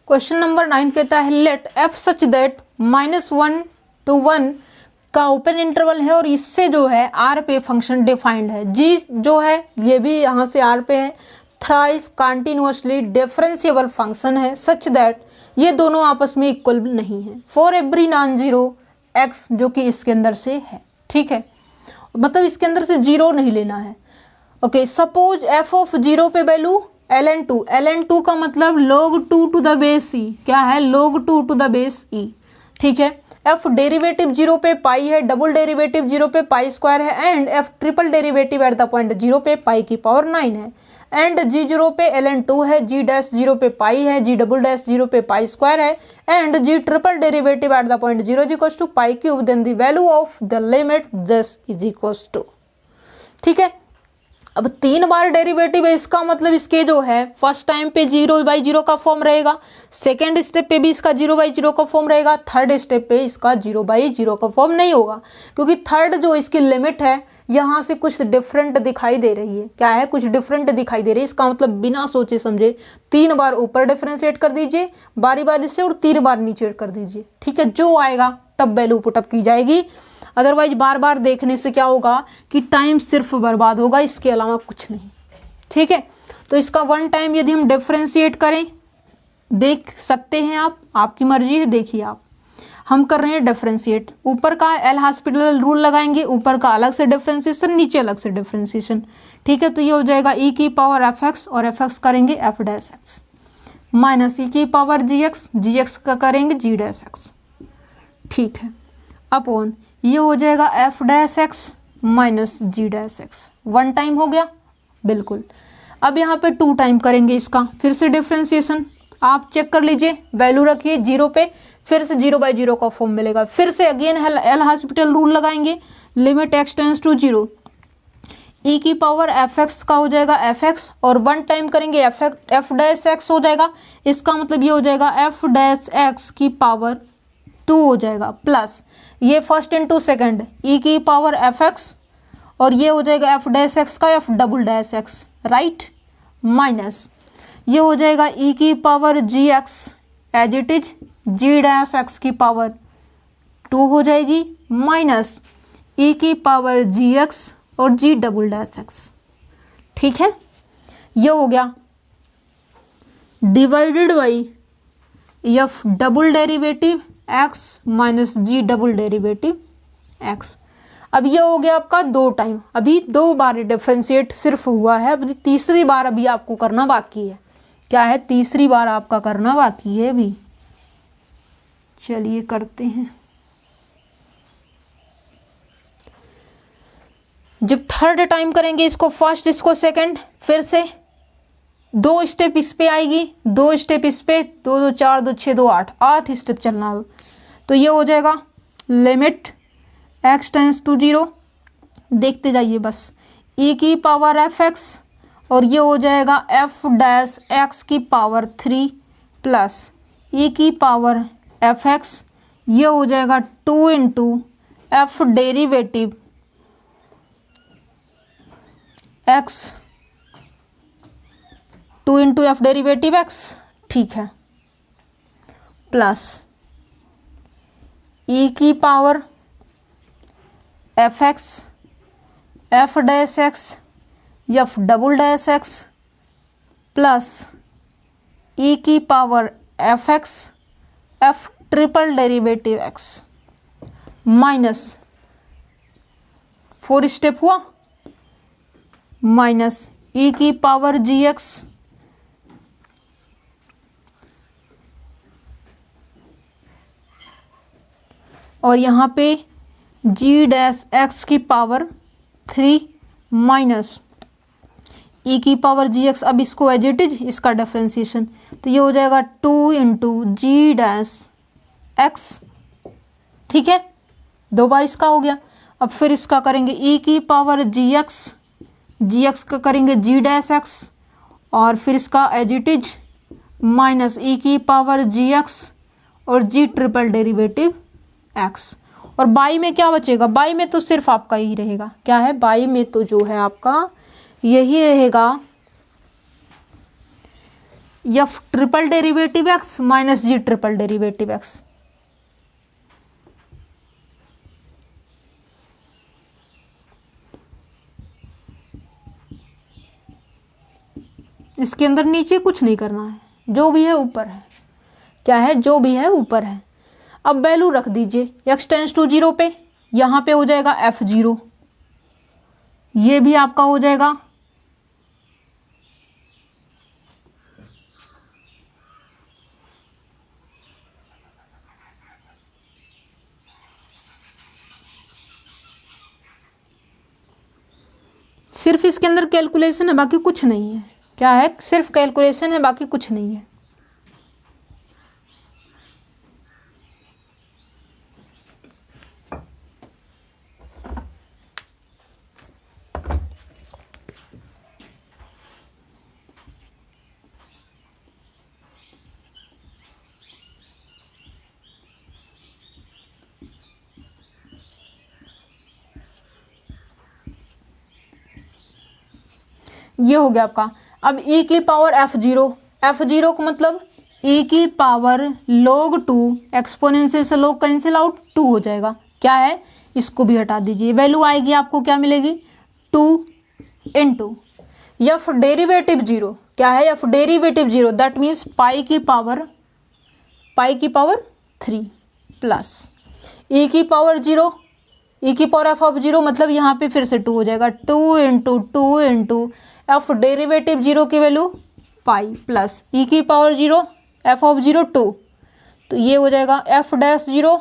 क्वेश्चन नंबर 9 कहता है let f such that -1 to 1 का ओपन इंटरवल है और इससे जो है r पे फंक्शन डिफाइंड है। जी जो है ये भी यहाँ से r पे है, थ्राइस कंटिन्यूअसली डिफरेंशिएबल फंक्शन है सच दैट ये दोनों आपस में इक्वल नहीं है for every non zero x, जो कि इसके अंदर से है। ठीक है, मतलब इसके अंदर से जीरो नहीं लेना है। ओके, सपोज f(0) पे वैल्यू ln2 का मतलब log 2 to the base e, क्या है log 2 to the base e। ठीक है, f डेरिवेटिव 0 पे पाई है, डबल डेरिवेटिव 0 पे पाई स्क्वायर है, and f triple derivative at the point 0 पे पाई की पावर 9 है, एंड g0 पे ln2 है, g' 0 पे पाई है, g'0 पे पाई स्क्वायर है, and g triple derivative at the point 0 = pi cube, then the value of the limit this = ठीक है, अब 3 बार डेरिवेटिव है, इसका मतलब इसके जो है फर्स्ट टाइम पे 0/0 का फॉर्म रहेगा, सेकेंड स्टेप पे भी इसका 0/0 का फॉर्म रहेगा, थर्ड स्टेप पे इसका 0/0 का फॉर्म नहीं होगा, क्योंकि थर्ड जो इसकी लिमिट है यहाँ से कुछ डिफरेंट दिखाई दे रही है। क्या है, कुछ डिफरेंट दिखाई दे रही है। इसका मतलब बिना सोचे समझे 3 बार ऊपर डिफरेंशिएट कर दीजिए बारी बारी से और 3 बार नीचे कर दीजिए। ठीक है, जो आएगा तब वैल्यू पुटअप की जाएगी, अदरवाइज बार बार देखने से क्या होगा कि टाइम सिर्फ बर्बाद होगा, इसके अलावा कुछ नहीं। ठीक है, तो इसका 1 टाइम यदि हम डिफरेंशिएट करें, देख सकते हैं आप, आपकी मर्जी है, देखिए आप, हम कर रहे हैं डिफरेंशिएट। ऊपर का एल हॉस्पिटल रूल लगाएंगे, ऊपर का अलग से डिफरेंशिएशन, नीचे अलग से डिफरेंशिएशन। ठीक है, तो ये हो जाएगा e⁻f(x) और f(x) करेंगे f'(x) माइनस e⁻gx का करेंगे g'(x). ठीक है, अपॉन ये हो जाएगा f'(x) माइनस g'(x). 1 टाइम हो गया, बिल्कुल। अब यहाँ पे 2 टाइम करेंगे इसका, फिर से डिफरेंशिएशन, आप चेक कर लीजिए, वैल्यू रखिए 0 पे, फिर से 0/0 का फॉर्म मिलेगा, फिर से अगेन एल हॉस्पिटल रूल लगाएंगे, limit x tends to 0, e⁻f(x) का हो जाएगा f(x) और 1 टाइम करेंगे f'(x) हो जाएगा। इसका मतलब ये हो जाएगा f'(x) की पावर 2 हो जाएगा, प्लस ये फर्स्ट इंटू सेकेंड e⁻f(x) और ये हो जाएगा f'(x) का f'(x), राइट, माइनस ये हो जाएगा e⁻gx as it is g'(x) की पावर 2 हो जाएगी, माइनस e⁻gx और g'(x). ठीक है, ये हो गया divided by f double derivative x minus g double derivative x। अब ये हो गया आपका 2 टाइम, अभी 2 बार डिफरेंशिएट सिर्फ हुआ है, अभी तीसरी बार अभी आपको करना बाकी है। क्या है, तीसरी बार आपका करना बाकी है अभी। चलिए करते हैं। जब थर्ड टाइम करेंगे इसको फर्स्ट, इसको सेकंड, फिर से 2 स्टेप इस पे आएगी, 2 स्टेप इस पे, 2 2 4 2 6 2 8 स्टेप चलना हो, तो ये हो जाएगा limit x tends to zero, देखते जाइए बस, ई की पावर एफ एक्स और ये हो जाएगा एफ डैश एक्स की पावर 3 प्लस ई की पावर एफ एक्स, ये हो जाएगा 2 into f derivative x, 2 into f derivative x, ठीक है, प्लस ई की power f x, f dash x, f double dash x plus e की power f x, f triple derivative x minus 4 step हुआ, minus e की power g x और यहाँ पे g dash x की power 3 minus e की power g x, अब इसको एज इट इज इसका डिफरेंशिएशन, तो ये हो जाएगा 2 इंटू जी डैश एक्स, ठीक है, 2 बार इसका हो गया। अब फिर इसका करेंगे ई की पावर जी एक्स का करेंगे जी डैश एक्स और फिर इसका as it is minus e की पावर जी एक्स और जी ट्रिपल डेरिवेटिव एक्स, और बाई में क्या बचेगा, बाई में तो सिर्फ आपका ही रहेगा, क्या है बाई में तो जो है आपका यही रहेगा f triple derivative x minus g triple derivative x. इसके अंदर नीचे कुछ नहीं करना है, जो भी है ऊपर है, क्या है जो भी है ऊपर है। अब वैल्यू रख दीजिए एक्स टेंस टू जीरो पे, यहाँ पे हो जाएगा एफ जीरो, ये भी आपका हो जाएगा सिर्फ इसके अंदर कैलकुलेशन है बाकी कुछ नहीं है, क्या है सिर्फ कैलकुलेशन है बाकी कुछ नहीं है। ये हो गया आपका। अब e की पावर f0 को मतलब e की पावर log 2 एक्सपोनेंशियल से log कैंसिल आउट 2 हो जाएगा, क्या है इसको भी हटा दीजिए, वैल्यू आएगी आपको क्या मिलेगी 2 इंटू एफ डेरिवेटिव 0, क्या है एफ डेरिवेटिव 0 दैट मीन्स पाई की पावर 3 प्लस e की पावर 0, e की पावर एफ ऑफ 0 मतलब यहाँ पे फिर से 2 हो जाएगा, 2 इंटू एफ डेरिवेटिव 0 की वैल्यू पाई प्लस ई की पावर 0 एफ ऑफ 0 2, तो ये हो जाएगा f dash 0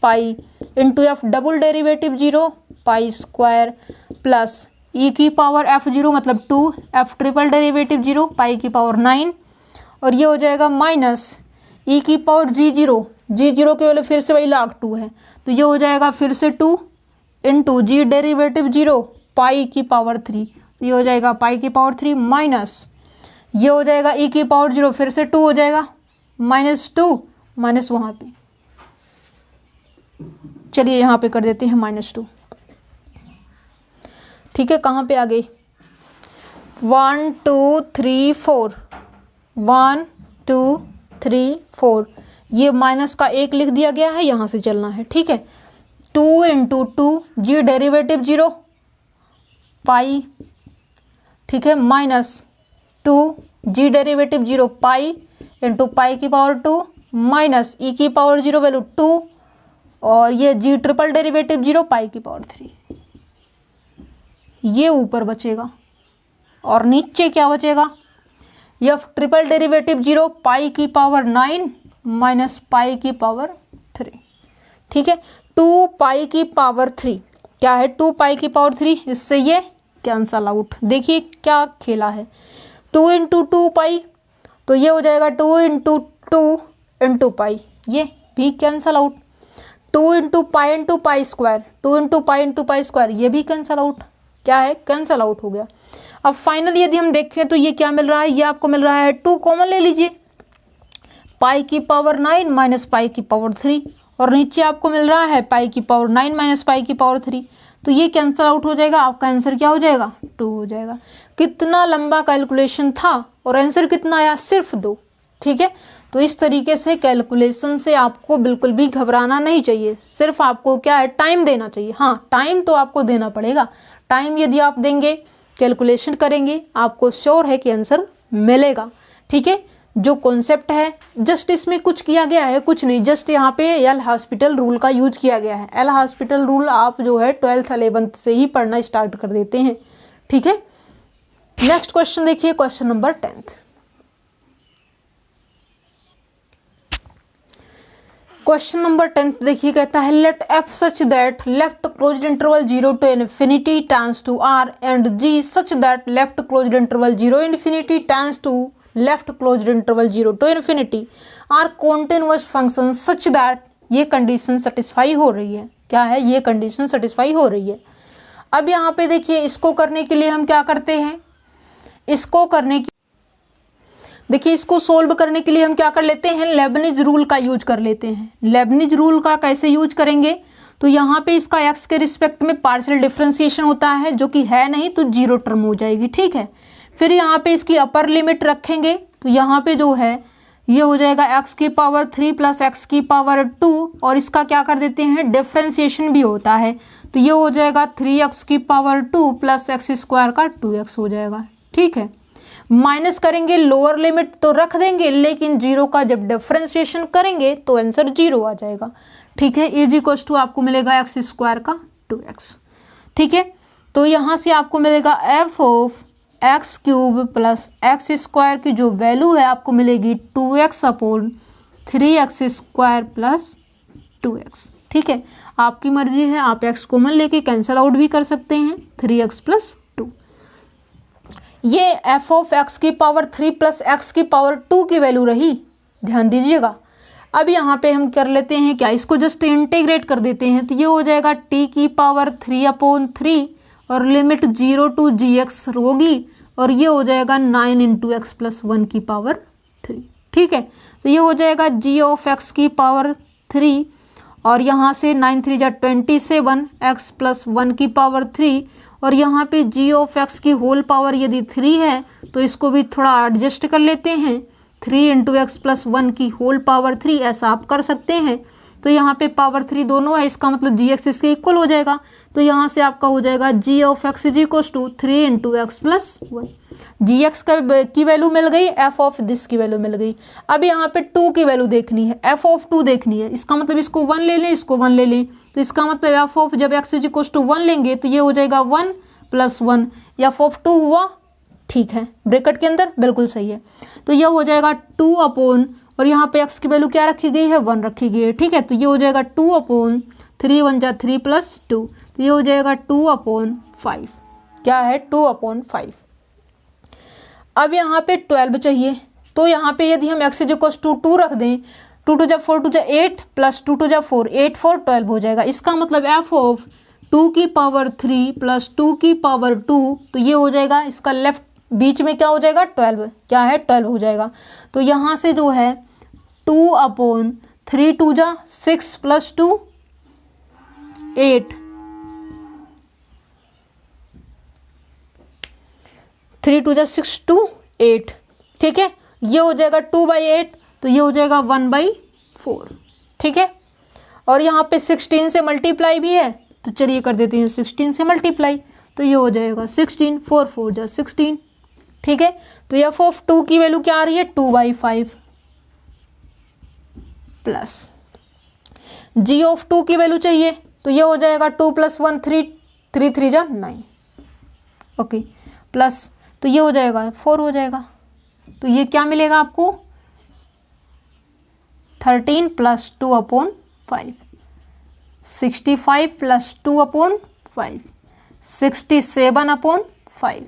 pi into f double derivative 0 pi square plus e की पावर एफ 0 मतलब 2 एफ ट्रिपल डेरिवेटिव 0 पाई की पावर 9 और ये हो जाएगा माइनस ई की पावर जी जीरो की वैल्यू फिर से वही log 2 है, तो ये हो जाएगा फिर से 2 इंटू जी डेरिवेटिव 0 पाई की पावर 3, ये हो जाएगा पाई की पावर 3 माइनस ये हो जाएगा ई की पावर 0 फिर से 2 हो जाएगा -2 माइनस वहाँ पे, चलिए यहाँ पे कर देते हैं -2, ठीक है। कहाँ पे आ गई 1 2 3 4 1 2 3 4, ये माइनस का 1 लिख दिया गया है, यहाँ से चलना है, ठीक है। 2 इंटू 2 जी डेरिवेटिव 0 पाई, ठीक है, -2 जी डेरिवेटिव 0 पाई इंटू पाई की पावर 2 माइनस ई की पावर 0 वैल्यू 2 और ये जी ट्रिपल डेरिवेटिव 0 पाई की पावर 3, ये ऊपर बचेगा और नीचे क्या बचेगा एफ ट्रिपल डेरिवेटिव 0 पाई की पावर 9 माइनस पाई की पावर 3, ठीक है। 2 पाई की पावर 3 क्या है 2 पाई की पावर 3, इससे ये कैंसल आउट, देखिए क्या खेला है 2 इंटू 2 पाई, तो ये हो जाएगा 2 इंटू 2 इंटू पाई, ये भी cancel out. 2 into pi square, ये भी कैंसल आउट, क्या है, कैंसल आउट हो गया। अब फाइनली यदि हम देखें तो ये क्या मिल रहा है, ये आपको मिल रहा है 2 कॉमन ले लीजिए, पाई की पावर 9 माइनस पाई की पावर 3, और नीचे आपको मिल रहा है पाई की पावर 9 माइनस पाई की पावर 3, तो ये कैंसल आउट हो जाएगा, आपका आंसर क्या हो जाएगा, 2 हो जाएगा। कितना लंबा कैलकुलेशन था और आंसर कितना आया, सिर्फ 2। ठीक है, तो इस तरीके से कैलकुलेशन से आपको बिल्कुल भी घबराना नहीं चाहिए, सिर्फ आपको क्या है, टाइम देना चाहिए। हाँ, टाइम तो आपको देना पड़ेगा, टाइम यदि आप देंगे, कैलकुलेशन करेंगे, आपको श्योर है कि आंसर मिलेगा। ठीक है, जो कॉन्सेप्ट है जस्ट इसमें कुछ किया गया है, कुछ नहीं, जस्ट यहाँ पे एल हॉस्पिटल रूल का यूज किया गया है। एल हॉस्पिटल रूल आप जो है 12th 11th से ही पढ़ना स्टार्ट कर देते हैं। ठीक है, नेक्स्ट क्वेश्चन देखिए, question number 10th। Question number 10th देखिए, कहता है let F such that left closed interval 0 to infinity tends to r and g such that left closed interval 0 infinity tends to left closed interval 0 to infinity are continuous functions such that ये condition satisfy हो रही है। क्या है, ये condition satisfy हो रही है। अब यहाँ पे देखिए, इसको करने के लिए हम क्या करते हैं, इसको करने की देखिए, इसको सोल्व करने के लिए हम क्या कर लेते हैं, लेबनिज रूल का यूज कर लेते हैं। लेबनिज रूल का कैसे यूज करेंगे, तो यहाँ पे इसका एक्स के रिस्पेक्ट में पार्शियल डिफरेंशिएशन होता है, जो कि है नहीं तो 0 टर्म हो जाएगी। ठीक है, फिर यहाँ पे इसकी अपर लिमिट रखेंगे, तो यहाँ पे जो है ये हो जाएगा एक्स की पावर 3 प्लस एक्स की पावर 2, और इसका क्या कर देते हैं, डिफरेंशिएशन भी होता है, तो ये हो जाएगा 3x की पावर 2 प्लस एक्स स्क्वायर का 2x हो जाएगा। ठीक है, माइनस करेंगे, लोअर लिमिट तो रख देंगे, लेकिन 0 का जब डिफरेंशिएशन करेंगे तो आंसर 0 आ जाएगा। ठीक है, इज इक्वल्स टू आपको मिलेगा एक्स स्क्वायर का 2x। ठीक है, तो यहाँ से आपको मिलेगा F of x cube plus x square की जो वैल्यू है आपको मिलेगी 2x upon 3x square plus 2x। ठीक है, आपकी मर्जी है, आप x कॉमन लेके कैंसिल आउट भी कर सकते हैं, 3x प्लस 2। ये एफ ऑफ एक्स की पावर 3 प्लस एक्स की पावर 2 की वैल्यू रही, ध्यान दीजिएगा। अब यहाँ पे हम कर लेते हैं क्या, इसको जस्ट इंटीग्रेट कर देते हैं, तो ये हो जाएगा t की पावर 3 अपॉन 3 और लिमिट 0 to gx होगी, और ये हो जाएगा 9 इंटू एक्स प्लस 1 की पावर 3। ठीक है, तो ये हो जाएगा g ऑफ एक्स की पावर 3, और यहाँ से 9 3 जा 27 एक्स प्लस 1 की पावर 3, और यहाँ पे g ऑफ एक्स की होल पावर यदि 3 है तो इसको भी थोड़ा एडजस्ट कर लेते हैं, 3 इंटू एक्स प्लस 1 की होल पावर 3, ऐसा आप कर सकते हैं। तो यहाँ पे पावर 3 दोनों है, इसका मतलब जी एक्स इसके इक्वल हो जाएगा, तो यहाँ से आपका हो जाएगा g of x is equal to 3 into x plus 1। G x की वैल्यू मिल गई, एफ ऑफ दिस की वैल्यू मिल गई। अब यहाँ पे 2 की वैल्यू देखनी है, एफ ऑफ 2 देखनी है, इसका मतलब इसको 1 ले लें, इसको 1 ले लें, तो इसका मतलब एफ ऑफ जब एक्स इज इक्वल टू 1 लेंगे तो ये हो जाएगा 1 प्लस 1, एफ ऑफ 2 हुआ। ठीक है, ब्रैकेट के अंदर बिल्कुल सही है, तो यह हो जाएगा 2 अपॉन, और यहाँ पे x की वैल्यू क्या रखी गई है, 1 रखी गई है। ठीक है, तो ये हो जाएगा 2 अपॉन 3 1 जा 3 प्लस 2, तो ये हो जाएगा 2 अपॉन 5। क्या है, 2 अपॉन 5। अब यहाँ पे 12 चाहिए, तो यहाँ पे यदि हम x इज इक्वल टू 2 रख दें, 2 2 जा 4 2 जा 8 प्लस 2 2 जा 4 8 4 12 हो जाएगा। इसका मतलब एफ ऑफ 2 की पावर 3 प्लस 2 की पावर 2, तो ये हो जाएगा, इसका लेफ्ट बीच में क्या हो जाएगा, 12। क्या है, 12 हो जाएगा। तो यहाँ से जो है 2 अपॉन 3 2 जा 6 प्लस 2 8, 3 2 जा 6 2 8। ठीक है, ये हो जाएगा 2/8, तो ये हो जाएगा 1/4। ठीक है, और यहाँ पे 16 से मल्टीप्लाई भी है, तो चलिए कर देते हैं 16 से मल्टीप्लाई, तो ये हो जाएगा 16 4 4 जा 16। ठीक है, तो एफ ऑफ 2 की वैल्यू क्या आ रही है, 2/5 प्लस जी ऑफ 2 की वैल्यू चाहिए, तो ये हो जाएगा 2 प्लस 1 3 3 3 जा 9। ओके, प्लस, तो ये हो जाएगा 4 हो जाएगा, तो ये क्या मिलेगा आपको, 13 plus 2 upon 5, 65 plus 2 upon 5, 67 upon 5,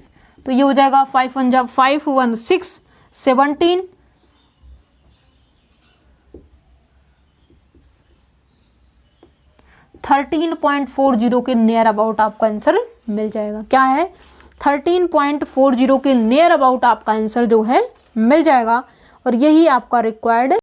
तो ये हो जाएगा 5 1 जा 5 1 6 17, 13.40 के नियर अबाउट आपका आंसर मिल जाएगा। क्या है? 13.40 के नियर अबाउट आपका आंसर जो है मिल जाएगा और यही आपका रिक्वायर्ड